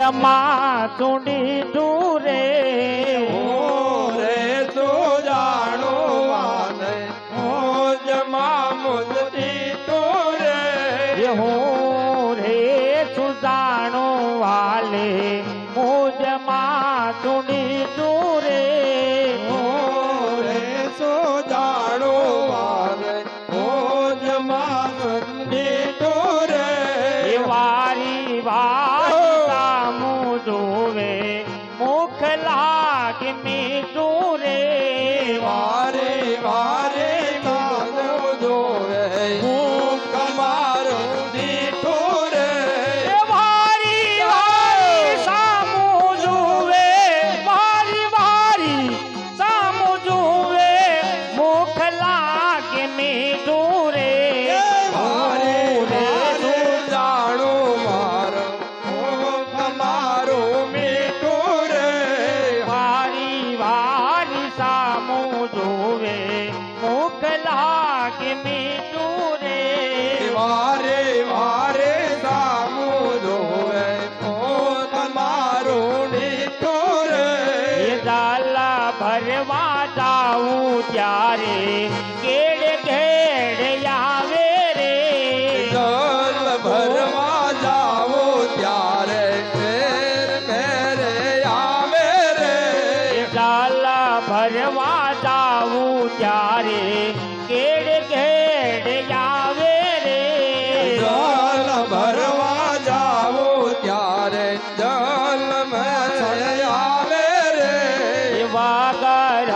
मातुड़ी दूरे रे तो जानो वाले हो जमा मुझी तोरे ये हो रे सुजानो वाले मुझ मातुड़ी दूरे हो रे सो जानो वाले हो जमा मुझी तोरे ये वारी वारी सामू जोवे मुख लाग में दूरे वारे वारे कानो जोवे मुख मारो दी तोरे वारी वारी सामू जोवे वारी वारी सामू जोवे मुख लाग में दूरे वारे वारे जानो मारो मुख मारो मीठो रे वारी वारी सामू जोवे मुख लाग में दूरे वारे वारे सामू जोवे मुख मारो मीठो रे ये जाला भरवा जाऊं त्यारे केड़ घेड़ आवे रे जल भरवा जाओ त्यारे फेर मेरे आवे रे ये जाला भरवा जाऊं त्यारे केड़ घेड़ आवे रे जल भरवा जाओ त्यारे जल में आवे रे ये वागर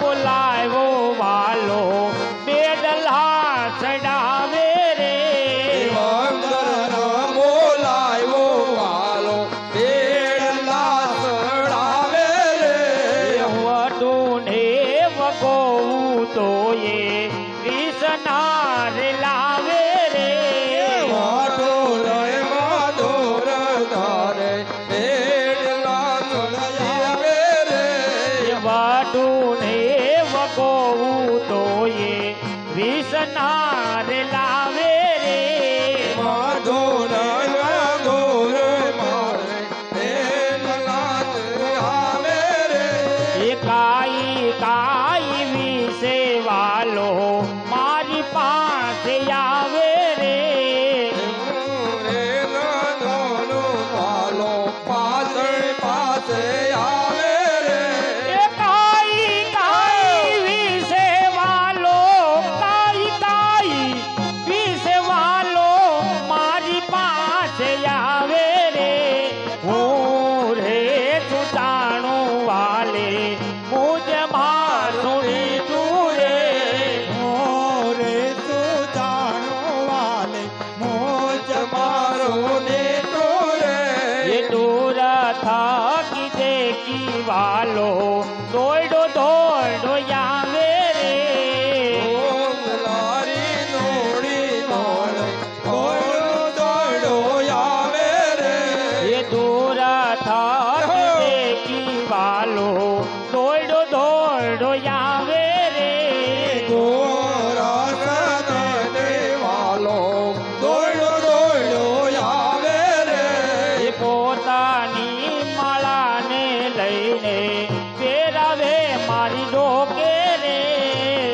बुलावो वालो बेडला चढ़ावे रे वंगर बोलायो वालो पेड़ लास उड़ावे रे वटूने वगो तो ये कृष्णार लावे रे वाटो लय माधुर धारे पेड़ लास उड़ावे रे वटूने वगो तो ये कृष्णार लावे रे माधुर माधुर मारे पेड़ लास आवे रे ये काई विषे वालो मारी पास आवे रे रे दोनों वालों पास पास आवे रे ये काई विषे वालो काई विषे वालो मारी पास आवे रे हो रे सुजानो वाले मुझ मासुड़ी दूरे मोरे तू जानो वाले मोज मारो ने तोरे ये दूर था कि देखी वालो दौड़ो दौड़ो आवे रे ओम लारी नोड़ी नोड़े दौड़ो दौड़ो आवे रे ये दूर था कि देखी वालो दौड़ो दौड़ो आवे रे गोरा सदे वालो दौड़ो दौड़ो आवे रे ये પોતાની માળાને લઈને ફેરવે મારી ડોકે રે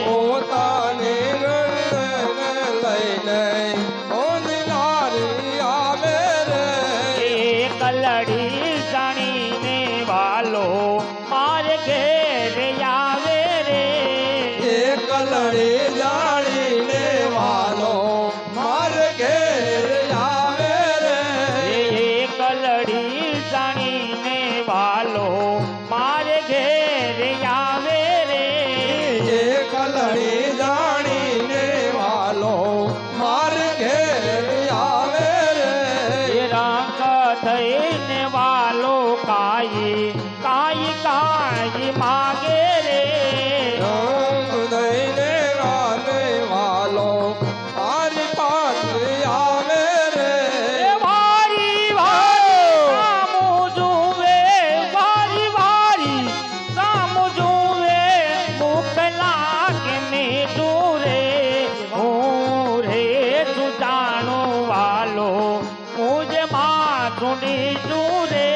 પોતાને લઈને ઓંધનારી આવે રે એ કલડી જાણીને વાલો મારે ઘેર આવે રે એ કલડે જાણીને વાલો માર ઘેર આવે રે એ કલડી જાણીને વાલો મારે ઘેર આવે રે એ કલડે જાણીને વાલો માર ઘેર આવે રે એ રંગ થઈને વાલો કાઈ માગે રે રંગ દઈને વાલે વાલો મારી પાસે આવે રે એ વારી વારી સામુ જુએ વારી વારી સામુ જુએ મુખ લાગે મે દૂરે હો રે સુજાનો વાલો મુજ માં સુની દૂરે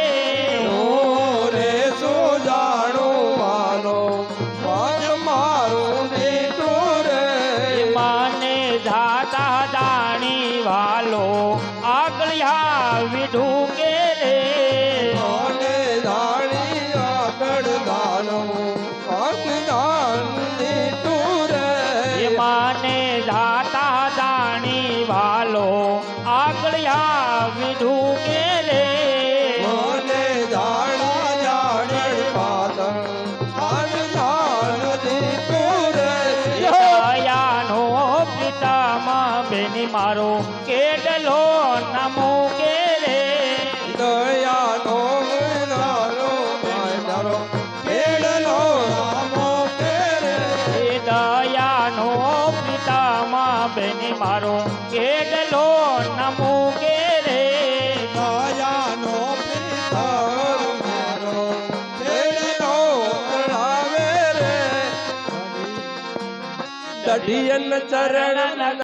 દઢિયન ચરણ